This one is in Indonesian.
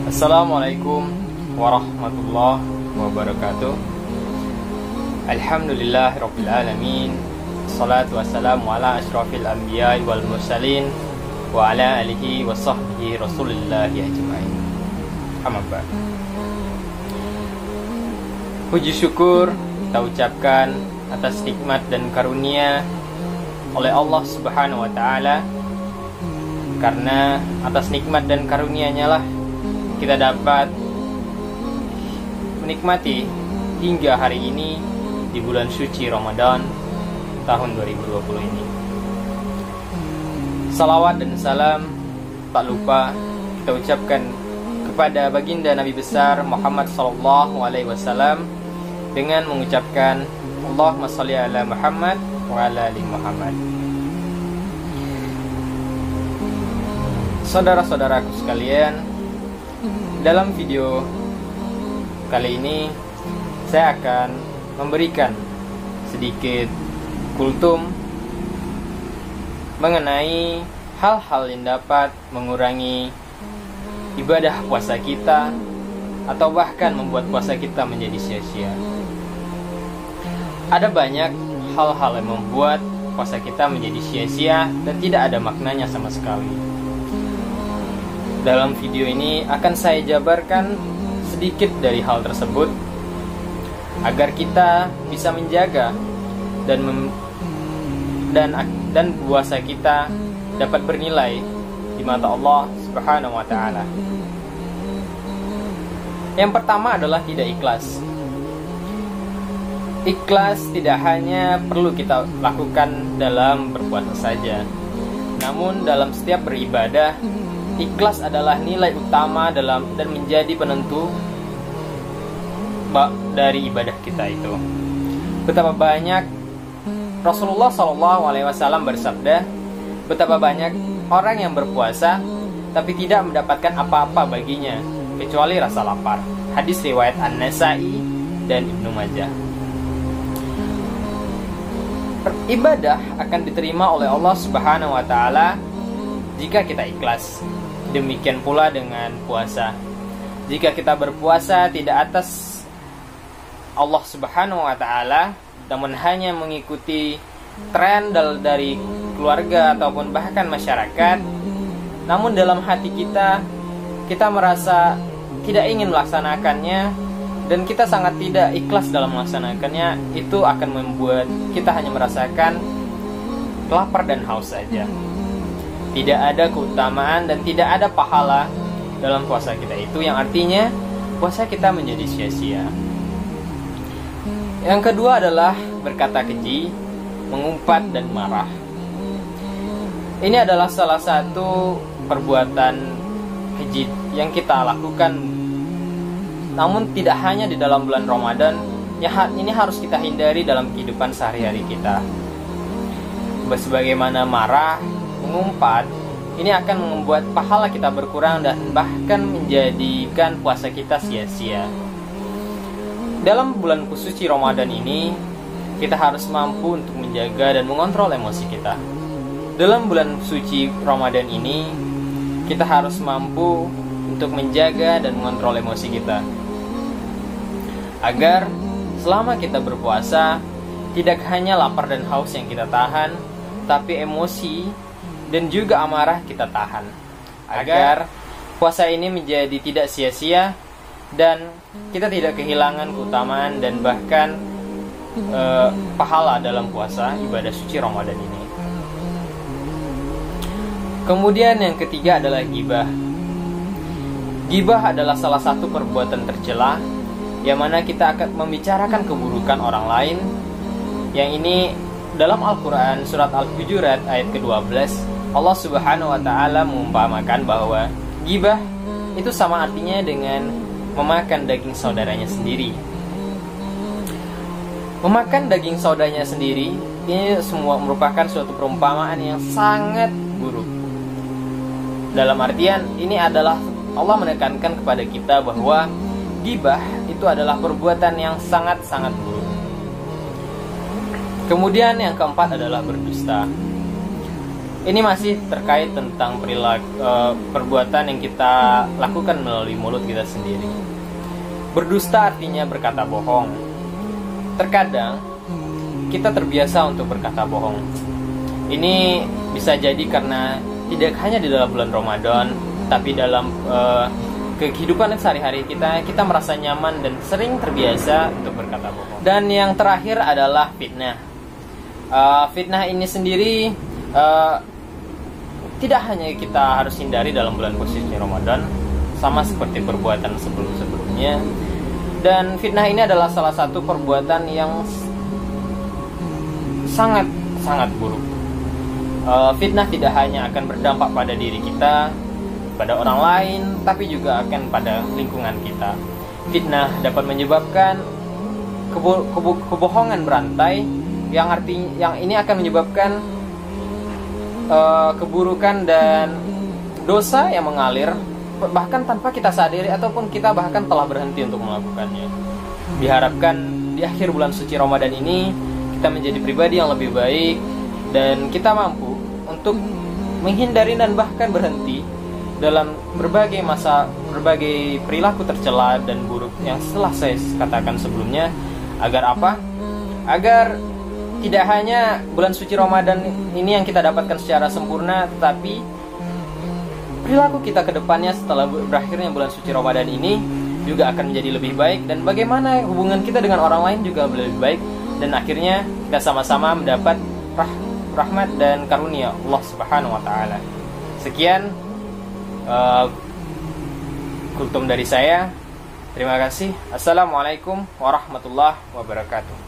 Assalamualaikum warahmatullahi wabarakatuh. Alhamdulillahirabbil alamin. Salatu wassalamu ala asyrafil anbiya'i wal mursalin wa ala alihi wa sahbihi rasulillahi ajma'in. Amma ba'd. Puji syukur kita ucapkan atas nikmat dan karunia oleh Allah Subhanahu wa taala, karena atas nikmat dan karunia-Nya lah kita dapat menikmati hingga hari ini di bulan suci Ramadan tahun 2020 ini. Salawat dan salam tak lupa kita ucapkan kepada baginda Nabi besar Muhammad sallallahu alaihi wasallam dengan mengucapkan Allahumma shalli ala Muhammad wa ala ali Muhammad. Saudara-saudaraku sekalian, dalam video kali ini saya akan memberikan sedikit kultum mengenai hal-hal yang dapat mengurangi ibadah puasa kita atau bahkan membuat puasa kita menjadi sia-sia. Ada banyak hal-hal yang membuat puasa kita menjadi sia-sia dan tidak ada maknanya sama sekali. Dalam video ini akan saya jabarkan sedikit dari hal tersebut agar kita bisa menjaga dan puasa kita dapat bernilai di mata Allah Subhanahu wa taala. Yang pertama adalah tidak ikhlas. Ikhlas tidak hanya perlu kita lakukan dalam berpuasa saja, namun dalam setiap beribadah, ikhlas adalah nilai utama dalam dan menjadi penentu dari ibadah kita itu. Betapa banyak Rasulullah SAW bersabda, betapa banyak orang yang berpuasa tapi tidak mendapatkan apa-apa baginya kecuali rasa lapar. Hadis riwayat An-Nasa'i dan Ibnu Majah. Ibadah akan diterima oleh Allah Subhanahu wa taala jika kita ikhlas. Demikian pula dengan puasa. Jika kita berpuasa tidak atas Allah Subhanahu wa taala, namun hanya mengikuti tren dari keluarga ataupun bahkan masyarakat, namun dalam hati kita merasa tidak ingin melaksanakannya dan kita sangat tidak ikhlas dalam melaksanakannya, itu akan membuat kita hanya merasakan lapar dan haus saja. Tidak ada keutamaan dan tidak ada pahala dalam puasa kita itu, yang artinya puasa kita menjadi sia-sia. Yang kedua adalah berkata keji, mengumpat dan marah. Ini adalah salah satu perbuatan keji yang kita lakukan, namun tidak hanya di dalam bulan Ramadan. Ini harus kita hindari dalam kehidupan sehari-hari kita. Sebagaimana marah, mengumpat, ini akan membuat pahala kita berkurang dan bahkan menjadikan puasa kita sia-sia. Dalam bulan suci Ramadan ini, kita harus mampu untuk menjaga dan mengontrol emosi kita. Dalam bulan suci Ramadan ini, kita harus mampu untuk menjaga dan mengontrol emosi kita, agar selama kita berpuasa, tidak hanya lapar dan haus yang kita tahan, tapi emosi dan juga amarah kita tahan, agar puasa ini menjadi tidak sia-sia dan kita tidak kehilangan keutamaan dan bahkan pahala dalam puasa ibadah suci Ramadan ini. Kemudian yang ketiga adalah ghibah. Ghibah adalah salah satu perbuatan tercela yang mana kita akan membicarakan keburukan orang lain. Yang ini dalam Al-Quran surat Al-Hujurat ayat ke-12, Allah Subhanahu wa ta'ala mengumpamakan bahwa ghibah itu sama artinya dengan memakan daging saudaranya sendiri. Memakan daging saudaranya sendiri ini semua merupakan suatu perumpamaan yang sangat buruk. Dalam artian ini adalah Allah menekankan kepada kita bahwa ghibah itu adalah perbuatan yang sangat-sangat buruk. Kemudian yang keempat adalah berdusta. Ini masih terkait tentang perbuatan yang kita lakukan melalui mulut kita sendiri. Berdusta artinya berkata bohong. Terkadang kita terbiasa untuk berkata bohong. Ini bisa jadi karena tidak hanya di dalam bulan Ramadan, tapi dalam kehidupan sehari-hari kita merasa nyaman dan sering terbiasa untuk berkata bohong. Dan yang terakhir adalah fitnah. Fitnah ini sendiri tidak hanya kita harus hindari dalam bulan suci Ramadan, sama seperti perbuatan sebelum-sebelumnya. Dan fitnah ini adalah salah satu perbuatan yang sangat buruk. Fitnah tidak hanya akan berdampak pada diri kita, pada orang lain, tapi juga akan pada lingkungan kita. Fitnah dapat menyebabkan kebohongan berantai, yang ini akan menyebabkan keburukan dan dosa yang mengalir bahkan tanpa kita sadari, ataupun kita bahkan telah berhenti untuk melakukannya. Diharapkan di akhir bulan suci Ramadan ini kita menjadi pribadi yang lebih baik, dan kita mampu untuk menghindari dan bahkan berhenti dalam berbagai perilaku tercela dan buruk yang telah saya katakan sebelumnya. Agar apa? Agar tidak hanya bulan suci Ramadan ini yang kita dapatkan secara sempurna, tetapi perilaku kita ke depannya setelah berakhirnya bulan suci Ramadan ini juga akan menjadi lebih baik, dan bagaimana hubungan kita dengan orang lain juga lebih baik, dan akhirnya kita sama-sama mendapat rahmat dan karunia Allah Subhanahu wa taala. Sekian kultum dari saya. Terima kasih. Assalamualaikum warahmatullahi wabarakatuh.